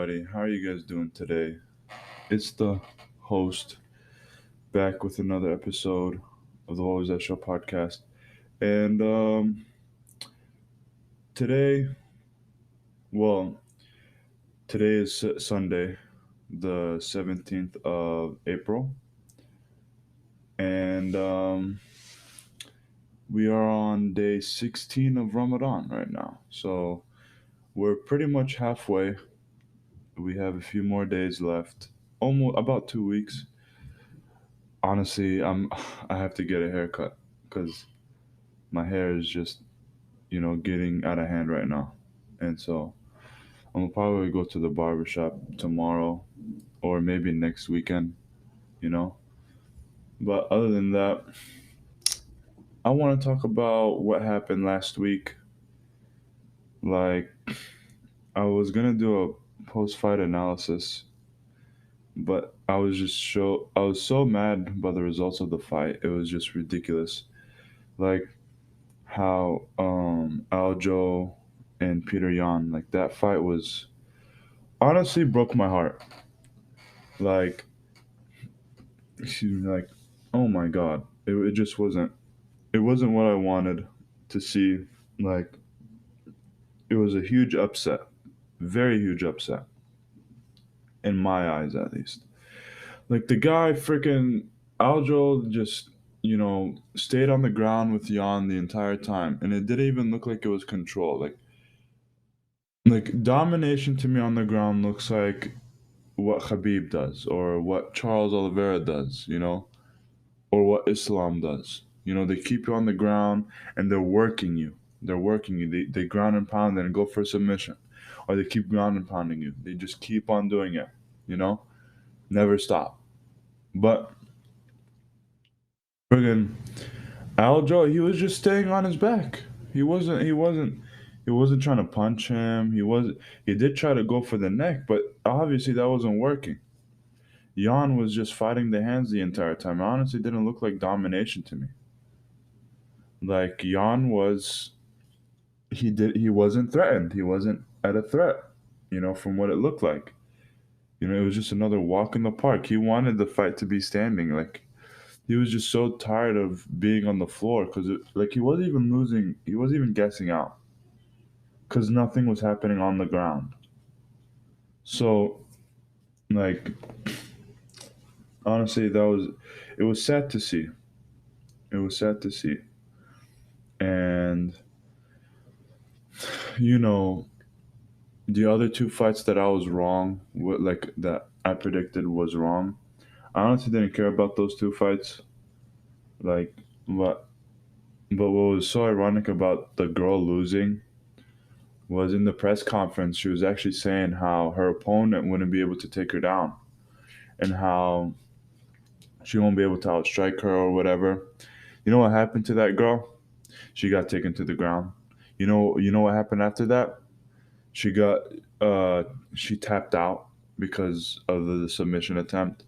everybody. How are you guys doing today? It's the host back with another episode of the What Was That Show podcast. And today, well, today is Sunday, the 17th of April. And we are on day 16 of Ramadan right now. So we're pretty much halfway. We have a few more days left, almost about 2 weeks. Honestly, I have to get a haircut because my hair is just getting out of hand right now, and so I'm gonna probably go to the barber shop tomorrow or maybe next weekend. You know, but other than that, I want to talk about what happened last week. Like I was gonna do a post-fight analysis, but I was so mad by the results of the fight. It was just ridiculous. Like how Aljo and Peter Yan, like that fight was honestly broke my heart. Like like oh my god, it just wasn't what I wanted to see. Like it was a huge upset, very huge upset in my eyes at least. Like the guy freaking Aljo just stayed on the ground with Yan the entire time, and it didn't even look like it was control. Like domination to me on the ground looks like what Khabib does or what Charles Oliveira does, or what Islam does. They keep you on the ground and they're working you. They're working you. They ground and pound and go for a submission. Or they keep ground and pounding you. They just keep on doing it, you know? Never stop. But friggin' Aljo, he was just staying on his back. He wasn't trying to punch him. He did try to go for the neck, but obviously that wasn't working. Jan was just fighting the hands the entire time. It honestly didn't look like domination to me. Like Jan he wasn't threatened. He wasn't at a threat, from what it looked like. It was just another walk in the park. He wanted the fight to be standing. Like he was just so tired of being on the floor because like he wasn't even losing. He wasn't even gassing out because nothing was happening on the ground. So like honestly, it was sad to see. It was sad to see. And you know, the other two fights that I was wrong, like that I predicted was wrong. I honestly didn't care about those two fights. Like, but what was so ironic about the girl losing was in the press conference. She was actually saying how her opponent wouldn't be able to take her down, and how she won't be able to outstrike her or whatever. You know what happened to that girl? She got taken to the ground. You know what happened after that? She got she tapped out because of the submission attempt.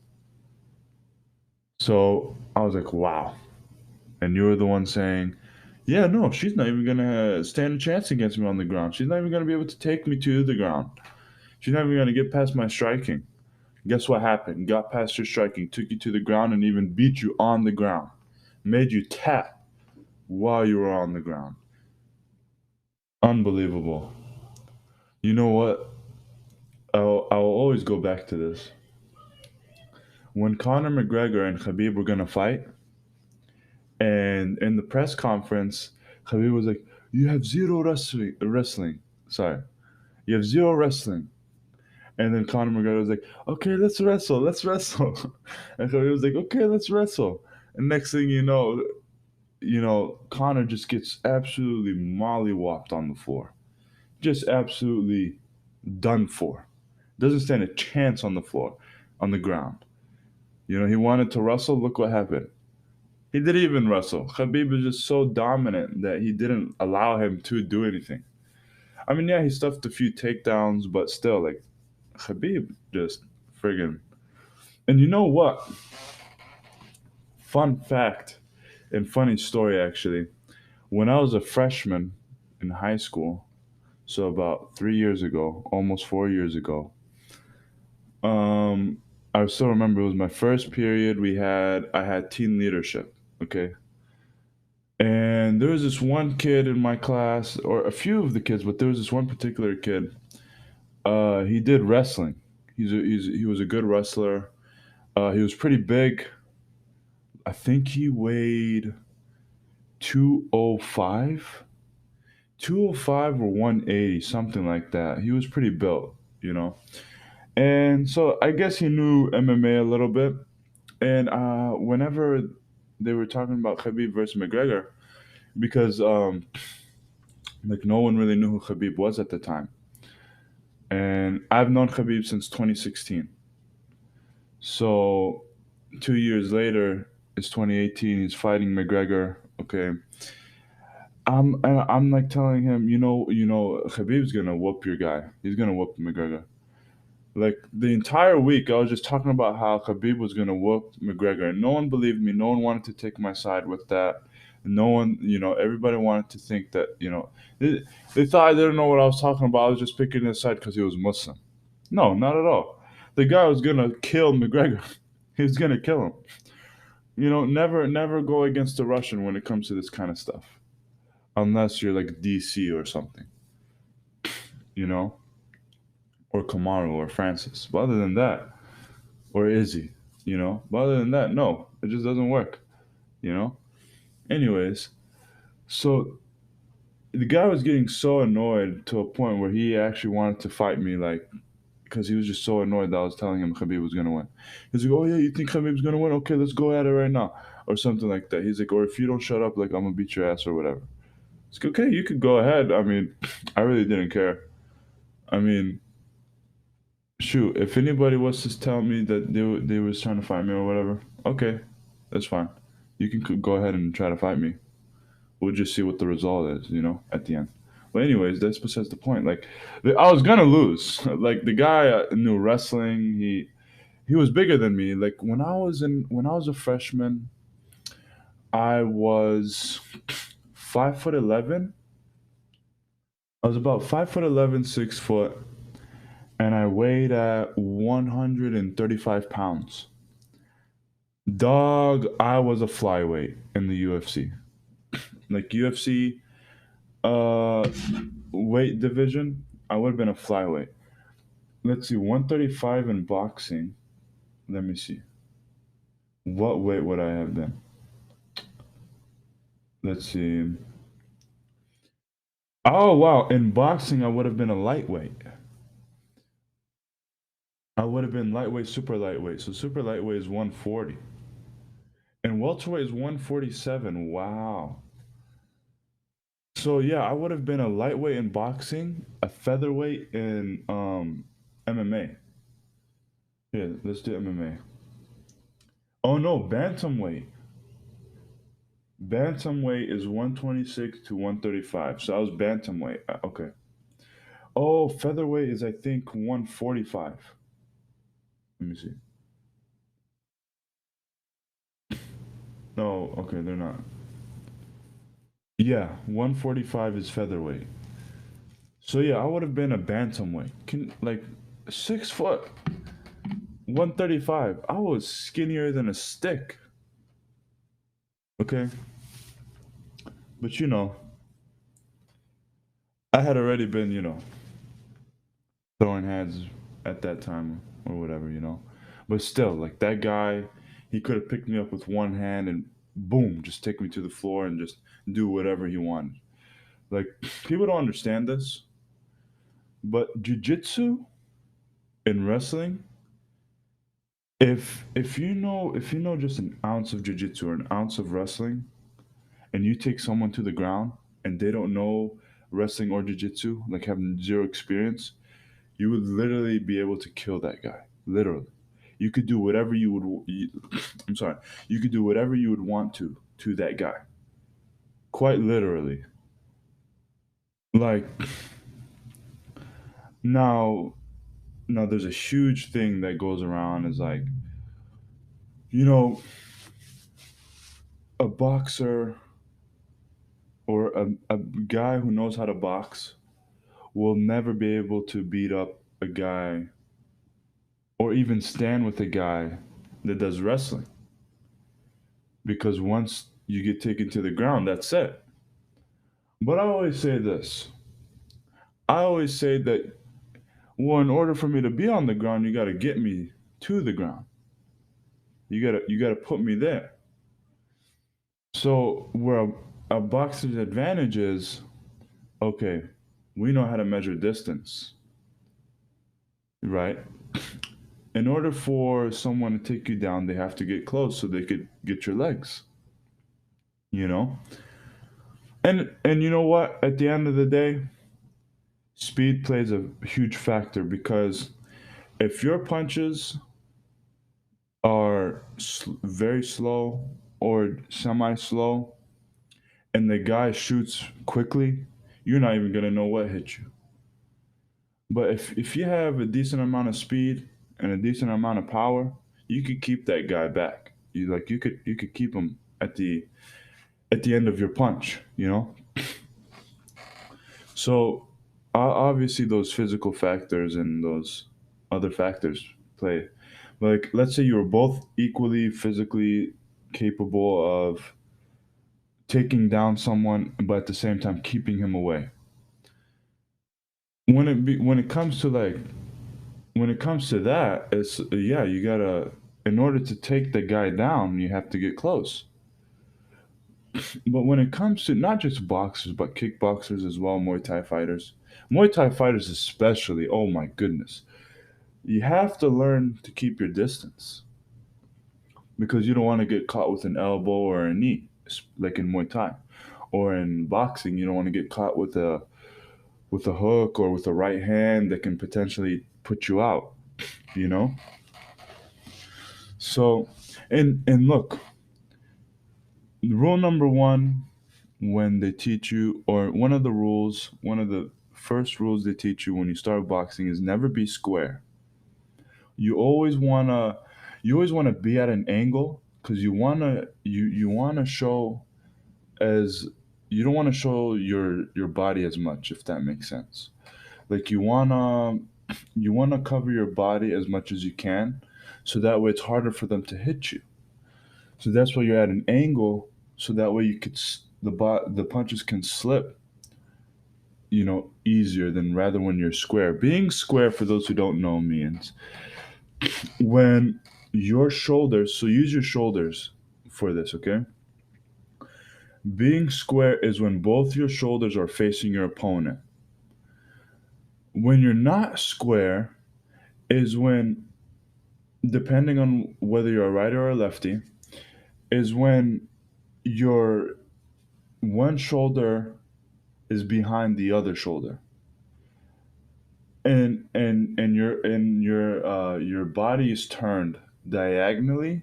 So I was like, wow. And you were the one saying, yeah, no, she's not even gonna stand a chance against me on the ground. She's not even gonna be able to take me to the ground. She's not even gonna get past my striking. Guess what happened? Got past your striking, took you to the ground, and even beat you on the ground. Made you tap while you were on the ground. Unbelievable. You know what? I'll always go back to this. When Conor McGregor and Khabib were gonna fight, and in the press conference, Khabib was like, "You have zero wrestling. Sorry, you have zero wrestling." And then Conor McGregor was like, "Okay, let's wrestle. Let's wrestle." And Khabib was like, "Okay, let's wrestle." And next thing Conor just gets absolutely mollywopped on the floor, just absolutely done for. Doesn't stand a chance on the floor, on the ground. He wanted to wrestle. Look what happened. He didn't even wrestle. Khabib was just so dominant that he didn't allow him to do anything. I mean, yeah, he stuffed a few takedowns, but still, like, Khabib just friggin'. And you know what? Fun fact and funny story, actually. When I was a freshman in high school, so about 3 years ago, almost 4 years ago, Um, I still remember it was my first period. I had team leadership. Okay, and there was this one kid in my class, or a few of the kids, but there was this one particular kid. He did wrestling. He was a good wrestler. He was pretty big. I think he weighed 205, 205 or 180, something like that. He was pretty built, you know. And so I guess he knew MMA a little bit. And whenever they were talking about Khabib versus McGregor, because like no one really knew who Khabib was at the time, and I've known Khabib since 2016. So 2 years later, it's 2018. He's fighting McGregor. Okay, I'm like telling him, Khabib's gonna whoop your guy. He's gonna whoop McGregor. Like the entire week, I was just talking about how Khabib was gonna whoop McGregor, and no one believed me. No one wanted to take my side with that. No one, everybody wanted to think that, they thought I didn't know what I was talking about. I was just picking his side because he was Muslim. No, not at all. The guy was gonna kill McGregor. He was gonna kill him. Never go against the Russian when it comes to this kind of stuff, unless you're like DC or something, you know, or Kamaru or Francis. But other than that, or Izzy, But other than that, no, it just doesn't work, you know. Anyways, so the guy was getting so annoyed to a point where he actually wanted to fight me, like because he was just so annoyed that I was telling him Khabib was gonna win. He's like, "Oh yeah, you think Khabib's gonna win? Okay, let's go at it right now," or something like that. He's like, "Or if you don't shut up, like I'm gonna beat your ass or whatever." It's like, okay, you could go ahead. I mean, I really didn't care. I mean, shoot, if anybody was to tell me that they was trying to fight me or whatever, okay, that's fine. You can go ahead and try to fight me. We'll just see what the result is, at the end. But anyways, that's besides the point. Like, I was gonna lose. Like the guy knew wrestling. He was bigger than me. Like when I was a freshman, I was 5'11". I was about 5'11", 6 foot, and I weighed at 135 pounds. Dog, I was a flyweight in the UFC. Like UFC uh weight division, I would have been a flyweight. Let's see, 135 in boxing. Let me see. What weight would I have been? Let's see. Oh wow, in boxing I would have been a lightweight. I would have been lightweight, super lightweight. So super lightweight is 140. And welterweight is 147. Wow. So yeah, I would have been a lightweight in boxing, a featherweight in MMA. Yeah, let's do MMA. Oh no, bantamweight. Bantamweight is 126 to 135. So I was bantamweight. Okay. Oh, featherweight is I think 145. Let me see. No, okay, they're not. Yeah, 145 is featherweight. So yeah, I would have been a bantamweight. 6 foot, 135. I was skinnier than a stick. Okay, but I had already been, throwing hands at that time or whatever, But still, like that guy, he could have picked me up with one hand and boom, just take me to the floor and just do whatever he wanted. Like people don't understand this, but jujitsu and wrestling, if you know just an ounce of jujitsu or an ounce of wrestling, and you take someone to the ground and they don't know wrestling or jujitsu, like having zero experience, you would literally be able to kill that guy. Literally, you could do whatever you would. I'm sorry, you could do whatever you would want to that guy. Quite literally. Like now, now there's a huge thing that goes around is like, you know, a boxer or a guy who knows how to box will never be able to beat up a guy or even stand with a guy that does wrestling, because once you get taken to the ground, that's it. But I always say this. I always say that, well, in order for me to be on the ground, you got to get me to the ground. You got to put me there. So where a boxer's advantage is, okay, we know how to measure distance, right? In order for someone to take you down, they have to get close so they could get your legs, you know? And you know what? At the end of the day, speed plays a huge factor, because if your punches are very slow or semi slow and the guy shoots quickly, you're not even going to know what hit you. But if you have a decent amount of speed and a decent amount of power, you could keep that guy back. You could keep him at the end of your punch, you know? So obviously those physical factors and those other factors play. Like, let's say you were both equally physically capable of taking down someone, but at the same time keeping him away. When it comes to that, it's, yeah, you gotta, in order to take the guy down, you have to get close. But when it comes to not just boxers, but kickboxers as well, Muay Thai fighters especially, oh my goodness, you have to learn to keep your distance, because you don't want to get caught with an elbow or a knee, like in Muay Thai, or in boxing, you don't want to get caught with a hook or with a right hand that can potentially put you out. You know. So, and look, rule number one, when they teach you, or one of the first rules they teach you when you start boxing is never be square. You always wanna, you always wanna be at an angle, because you wanna show as you don't want to show your body as much, if that makes sense. Like, you wanna cover your body as much as you can, so that way it's harder for them to hit you. So that's why you're at an angle, so that way you could the punches can slip, easier than rather when you're square. Being square, for those who don't know, means when your shoulders. So use your shoulders for this, okay? Being square is when both your shoulders are facing your opponent. When you're not square is when, depending on whether you're a righty or a lefty, is when your one shoulder is behind the other shoulder, and your body is turned diagonally,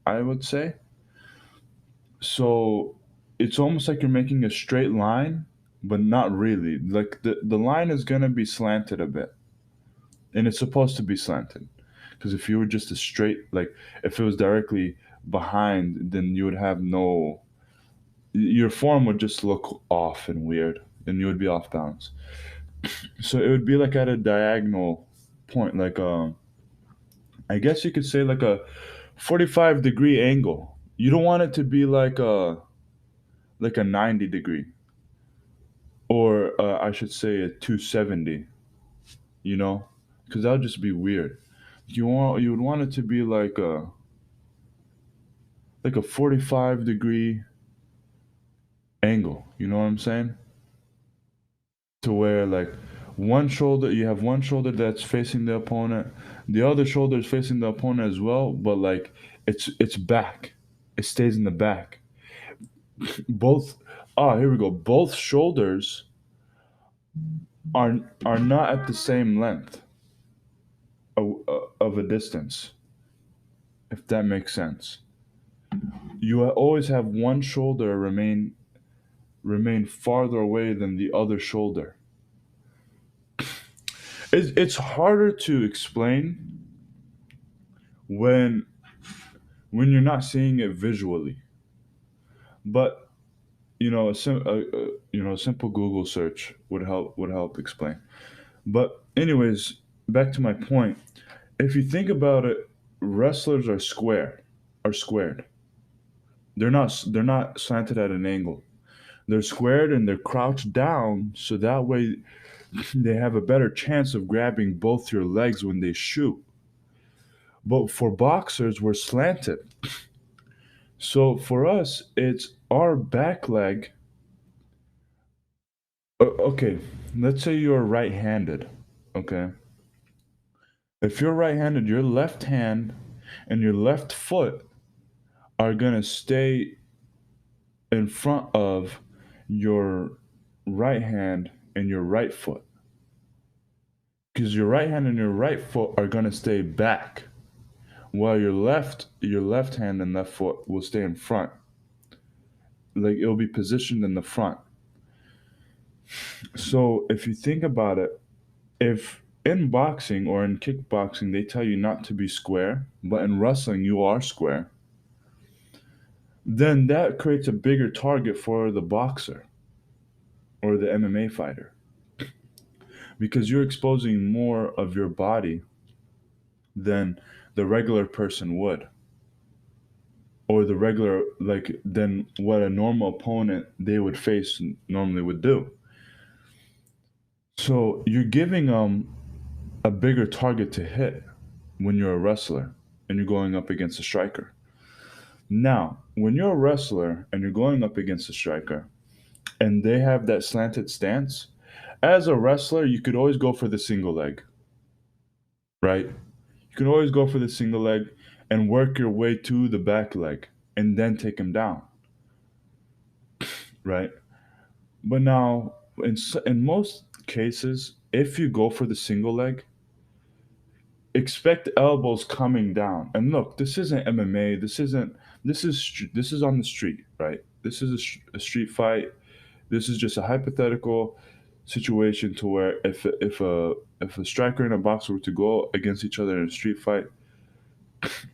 I would say. So it's almost like you're making a straight line, but not really. Like, the line is gonna be slanted a bit, and it's supposed to be slanted. Because if you were just a straight, like, if it was directly behind, then you would have no, your form would just look off and weird, and you would be off balance. So it would be like at a diagonal point, like, I guess you could say like a 45-degree angle. You don't want it to be like a 90 degree, or I should say a 270, because that would just be weird. You would want it to be like a 45-degree angle. You know what I'm saying? To where, like, you have one shoulder that's facing the opponent, the other shoulder is facing the opponent as well, but like it's back. It stays in the back. Both Here we go. Both shoulders are not at the same length of a distance, if that makes sense. You always have one shoulder remain farther away than the other shoulder. It's harder to explain when you're not seeing it visually, but a simple Google search would help explain. But anyways, back to my point. If you think about it, wrestlers are squared. They're not slanted at an angle. They're squared and they're crouched down so that way they have a better chance of grabbing both your legs when they shoot. But for boxers, we're slanted. So for us, it's our back leg. Okay, let's say you're right-handed. Okay, if you're right-handed, your left hand and your left foot are gonna stay in front of your right hand and your right foot, because your right hand and your right foot are gonna stay back, while your left hand and left foot will stay in front. Like it'll be positioned in the front. So if you think about it, if in boxing or in kickboxing they tell you not to be square, but in wrestling you are square, then that creates a bigger target for the boxer or the MMA fighter because you're exposing more of your body than the regular person would, or the regular, like, than what a normal opponent they would face normally would do. So you're giving a bigger target to hit when you're a wrestler and you're going up against a striker. Now, when you're a wrestler and you're going up against a striker and they have that slanted stance, as a wrestler, you could always go for the single leg, right? You can always go for the single leg and work your way to the back leg and then take him down, right? But now, in most cases, if you go for the single leg, expect elbows coming down. And look, this isn't MMA. This isn't. This is on the street, right? This is a street fight. This is just a hypothetical situation to where if a striker and a boxer were to go against each other in a street fight,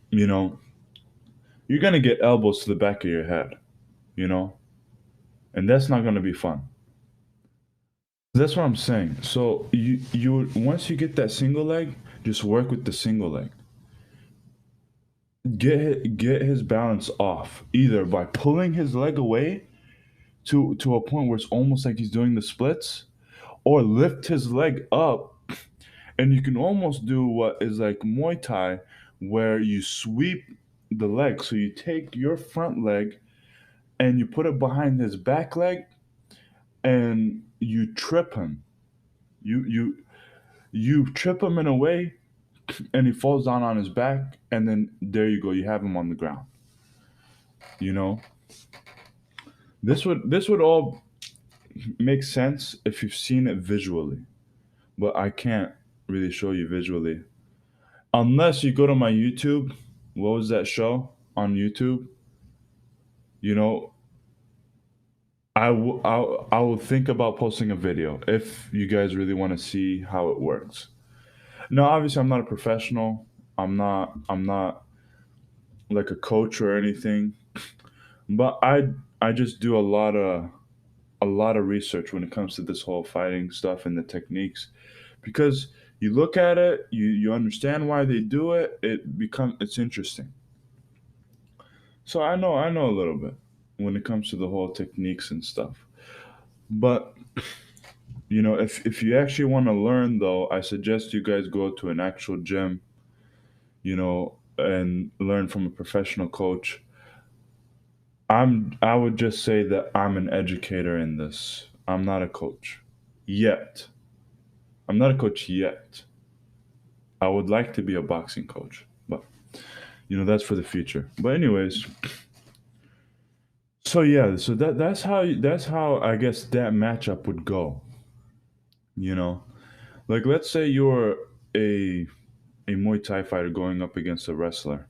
you know, you're gonna get elbows to the back of your head, you know, and that's not gonna be fun. That's what I'm saying. So you once you get that single leg, just work with the single leg. Get his balance off either by pulling his leg away to a point where it's almost like he's doing the splits, or lift his leg up, and you can almost do what is like Muay Thai, where you sweep the leg. So you take your front leg and you put it behind his back leg, and you trip him. You trip him in a way, and he falls down on his back, and then there you go. You have him on the ground. You know, this would all make sense if you've seen it visually, but I can't really show you visually unless you go to my YouTube. What was that show on YouTube? You know, I will think about posting a video if you guys really want to see how it works. No, obviously I'm not a professional. I'm not like a coach or anything, but I just do a lot of research when it comes to this whole fighting stuff and the techniques, because you look at it, you understand why they do it. It's interesting. So I know a little bit when it comes to the whole techniques and stuff. But if you actually want to learn, though, I suggest you guys go to an actual gym, and learn from a professional coach. I would just say that I'm an educator in this. I'm not a coach yet. I'm not a coach yet. I would like to be a boxing coach, but that's for the future. But anyways, so yeah, so that's how I guess that matchup would go. You know, like let's say you're a a Muay Thai fighter going up against a wrestler.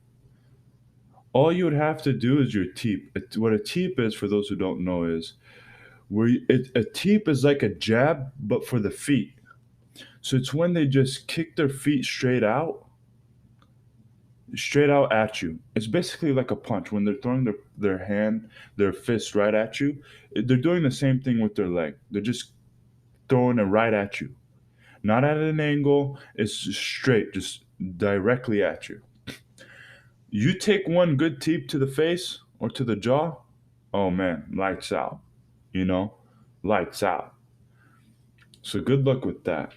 All you would have to do is your teep. What a teep is, for those who don't know, is a teep is like a jab, but for the feet. So it's when they just kick their feet straight out at you. It's basically like a punch when they're throwing their fist right at you. They're doing the same thing with their leg. They're just throwing it right at you, not at an angle. It's just straight, just directly at you. You take one good teep to the face or to the jaw, oh man, lights out, you know, lights out. So good luck with that.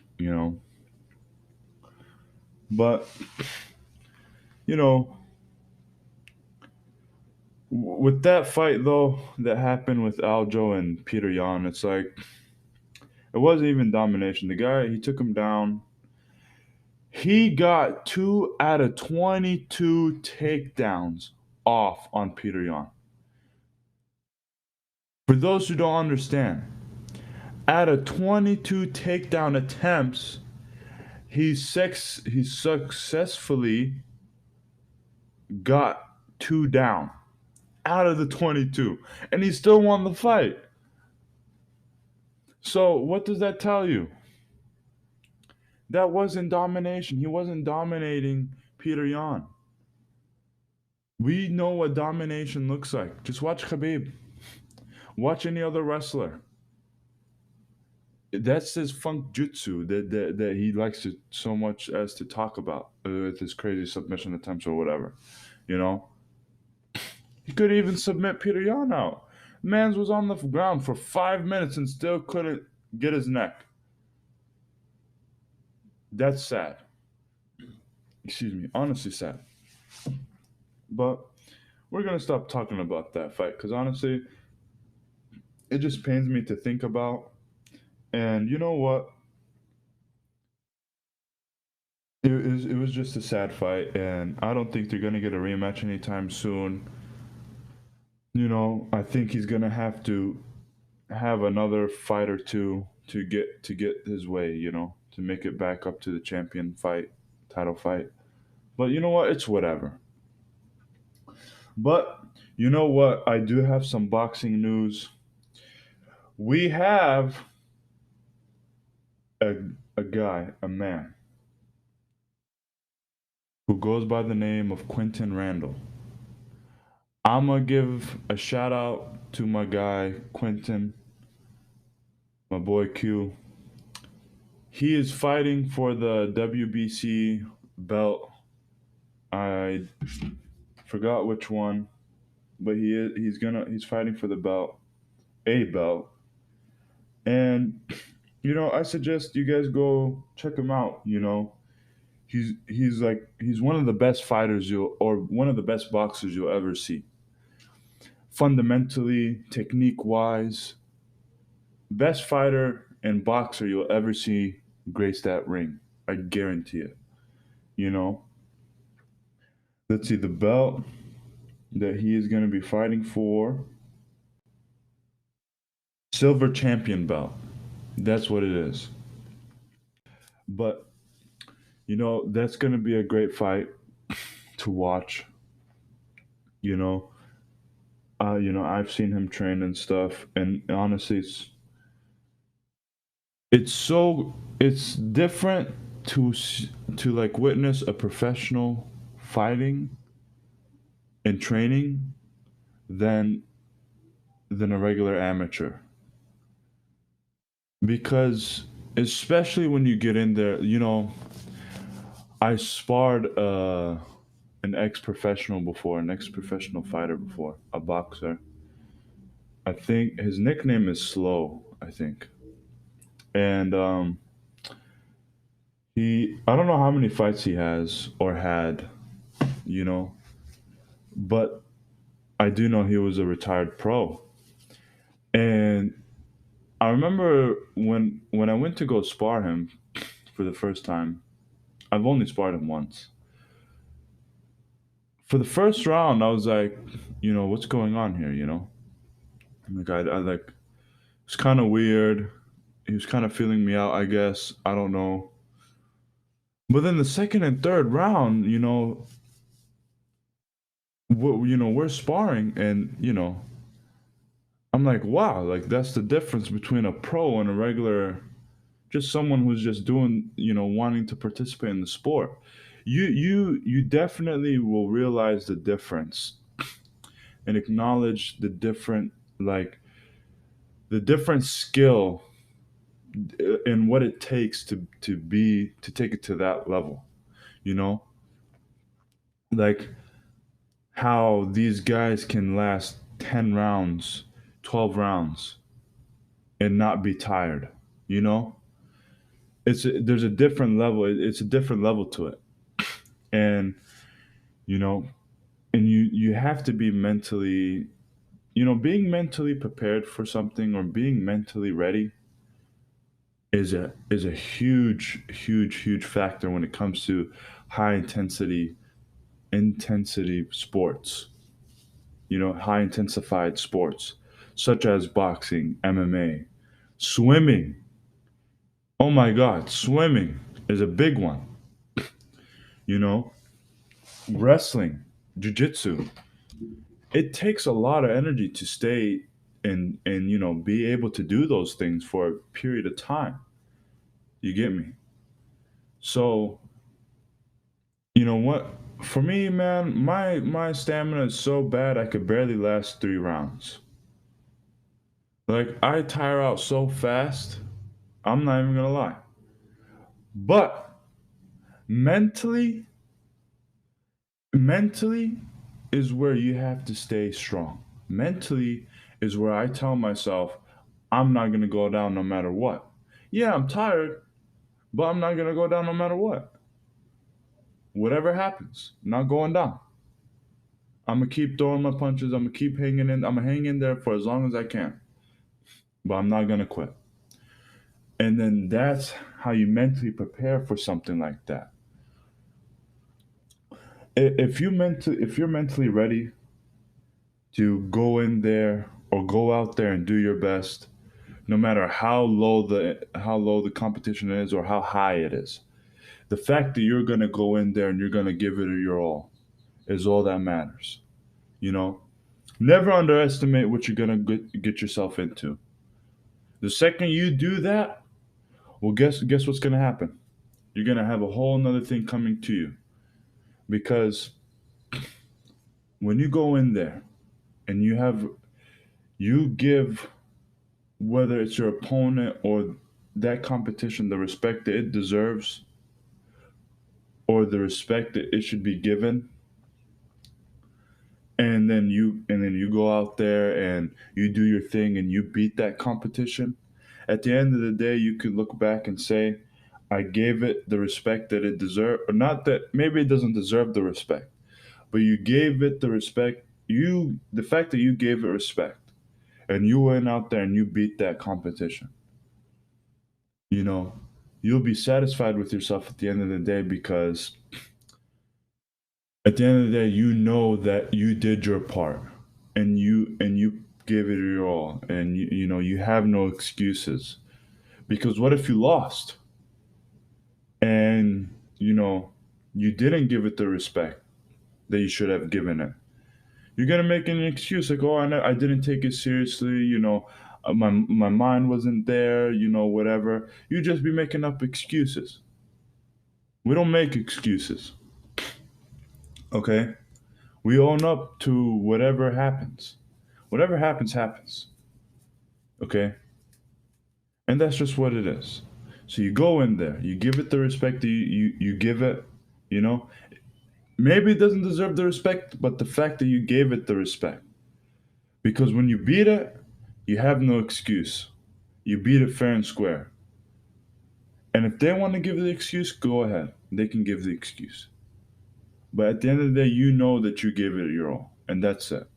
But, you know, with that fight though that happened with Aljo and Peter Yan, it's like it wasn't even domination. The guy, he took him down. He got 2 out of 22 takedowns off on Peter Yan. For those who don't understand, out of 22 takedown attempts, he successfully got 2 down out of the 22, and he still won the fight. So what does that tell you? That wasn't domination. He wasn't dominating Peter Yan. We know what domination looks like. Just watch Khabib. Watch any other wrestler. That's his funk jutsu that he likes to so much as to talk about with his crazy submission attempts or whatever. You know, he could even submit Peter Yan out. Mans was on the ground for 5 minutes and still couldn't get his neck. That's sad. Excuse me, honestly sad. But we're gonna stop talking about that fight because honestly, it just pains me to think about. And you know what? It was just a sad fight, and I don't think they're gonna get a rematch anytime soon. I think he's gonna have to have another fight or two to get his way. To make it back up to the champion fight, title fight. But you know what? It's whatever. But you know what? I do have some boxing news. We have a a guy, a man, who goes by the name of Quentin Randall. I'm gonna give a shout out to my guy Quentin, my boy Q. He is fighting for the WBC belt. I forgot which one, but he's fighting for the belt, a belt. And I suggest you guys go check him out. He's one of the best fighters or one of the best boxers you'll ever see. Fundamentally, technique wise, best fighter and boxer you'll ever see grace that ring. I guarantee it. You know, let's see the belt that he is going to be fighting for. Silver champion belt. That's what it is. But that's going to be a great fight to watch. You know, I've seen him train and stuff, and honestly, it's different to like witness a professional fighting and training than a regular amateur because especially when you get in there, I sparred an ex-professional before, an ex-professional fighter before, a boxer. I think his nickname is Slow, I think. And I don't know how many fights he has or had, you know, but I do know he was a retired pro. And I remember when I went to go spar him for the first time. I've only sparred him once. For the first round, I was like, what's going on here? Like I like it's kind of weird. He was kind of feeling me out, I guess. I don't know. But then the second and third round, we're sparring, and I'm like, wow, like that's the difference between a pro and a regular, just someone who's just doing, wanting to participate in the sport. You definitely will realize the difference and acknowledge like the different skill and what it takes to take it to that level. You know, like how these guys can last 10 rounds, 12 rounds and not be tired. You know, there's a different level. It's a different level to it. And, you know, and you have to be mentally, being mentally prepared for something or being mentally ready is a huge factor when it comes to high intensity sports, high intensified sports such as boxing, MMA, swimming. Oh my god, swimming is a big one. you know Wrestling, jiu-jitsu. It takes a lot of energy to stay and be able to do those things for a period of time. You get me? So, you know what? For me, man, my stamina is so bad I could barely last 3 rounds. Like I tire out so fast. I'm not even gonna lie. But mentally, mentally is where you have to stay strong. Mentally is where I tell myself I'm not gonna go down no matter what. Yeah, I'm tired, but I'm not gonna go down no matter what. Whatever happens, not going down. I'm gonna keep throwing my punches. I'm gonna keep hanging in. I'm gonna hang in there for as long as I can, but I'm not gonna quit. And then that's how you mentally prepare for something like that. If you're mentally ready to go in there or go out there and do your best, no matter how low the competition is or how high it is, the fact that you're gonna go in there and you're gonna give it your all is all that matters. You know, never underestimate what you're gonna get yourself into. The second you do that, well, guess what's gonna happen? You're gonna have a whole nother thing coming to you because when you go in there and you give, whether it's your opponent or that competition, the respect that it deserves or the respect that it should be given, and then you go out there and you do your thing and you beat that competition. At the end of the day, you could look back and say, I gave it the respect that it deserved, or not that maybe it doesn't deserve the respect, but you gave it the respect. The fact that you gave it respect and you went out there and you beat that competition, you know, you'll be satisfied with yourself at the end of the day because at the end of the day, you know that you did your part and you gave it your all, and you have no excuses. Because what if you lost and you know you didn't give it the respect that you should have given it? You're gonna make an excuse like, "Oh, I didn't take it seriously." My mind wasn't there. Whatever. You just be making up excuses. We don't make excuses, okay? We own up to whatever happens. Whatever happens, happens, okay? And that's just what it is. So you go in there, you give it the respect that you give it, you know? Maybe it doesn't deserve the respect, but the fact that you gave it the respect. Because when you beat it, you have no excuse. You beat it fair and square. And if they want to give the excuse, go ahead. They can give the excuse. But at the end of the day, you know that you gave it your all. And that's it.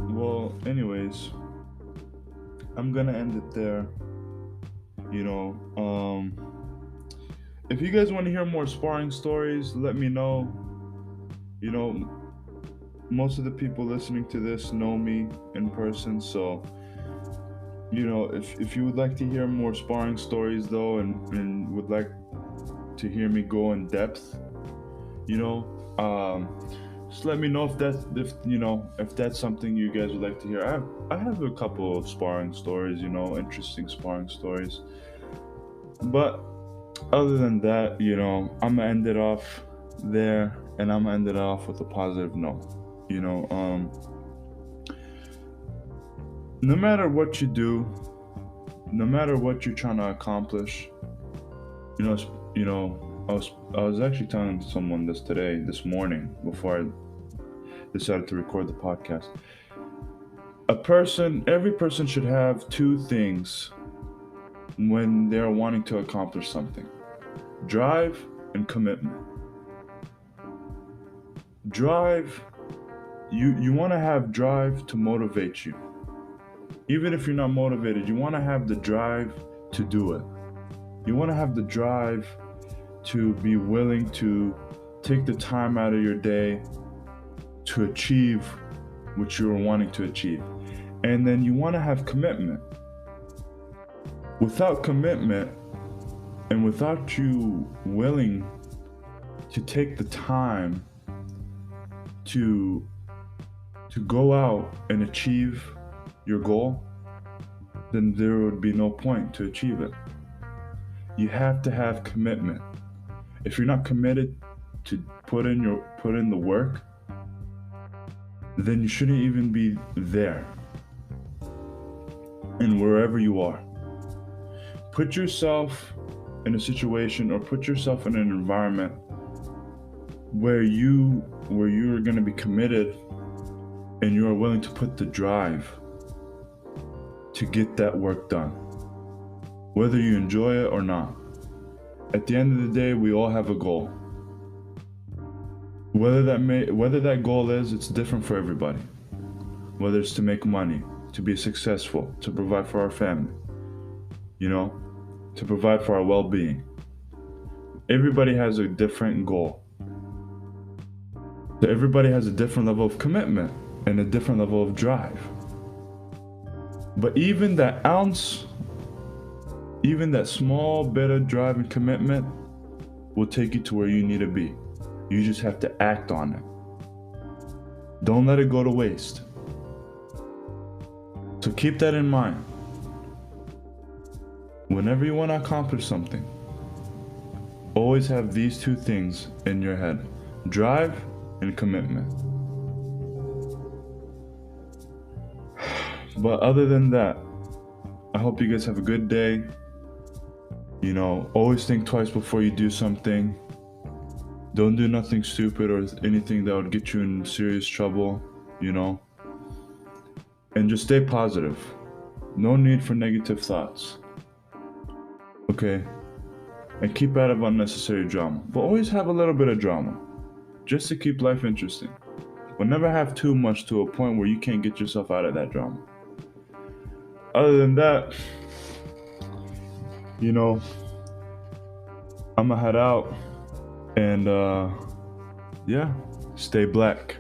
Well, anyways, I'm gonna end it there. You know, if you guys want to hear more sparring stories, let me know. You know, most of the people listening to this know me in person, so if you would like to hear more sparring stories though, and would like to hear me go in depth, you know, just let me know if that's something you guys would like to hear. I have a couple of sparring stories, interesting sparring stories. But other than that, I'm gonna end it off there, and I'm gonna end it off with a positive note. You know, no matter what you do, no matter what you're trying to accomplish, you know, I was actually telling someone this morning before I decided to record the podcast. Every person should have two things when they're wanting to accomplish something: drive and commitment. Drive, you want to have drive to motivate you. Even if you're not motivated, you want to have the drive to do it. You want to have the drive to be willing to take the time out of your day to achieve what you're wanting to achieve. And then you want to have commitment. Without commitment and without you willing to take the time to go out and achieve your goal, then there would be no point to achieve it. You have to have commitment. If you're not committed to put in the work, then you shouldn't even be there. And wherever you are, put yourself in a situation or put yourself in an environment where you're going to be committed and you are willing to put the drive to get that work done, whether you enjoy it or not. At the end of the day, we all have a goal. Whether that goal is, it's different for everybody. Whether it's to make money, to be successful, to provide for our family, to provide for our well-being. Everybody has a different goal. So everybody has a different level of commitment and a different level of drive. But even that small bit of drive and commitment will take you to where you need to be. You just have to act on it. Don't let it go to waste. So keep that in mind. Whenever you want to accomplish something, always have these two things in your head: drive and commitment. But other than that, I hope you guys have a good day. Always think twice before you do something. Don't do nothing stupid or anything that would get you in serious trouble, And just stay positive. No need for negative thoughts. Okay? And keep out of unnecessary drama. But always have a little bit of drama, just to keep life interesting. But never have too much to a point where you can't get yourself out of that drama. Other than that, I'ma head out and stay black.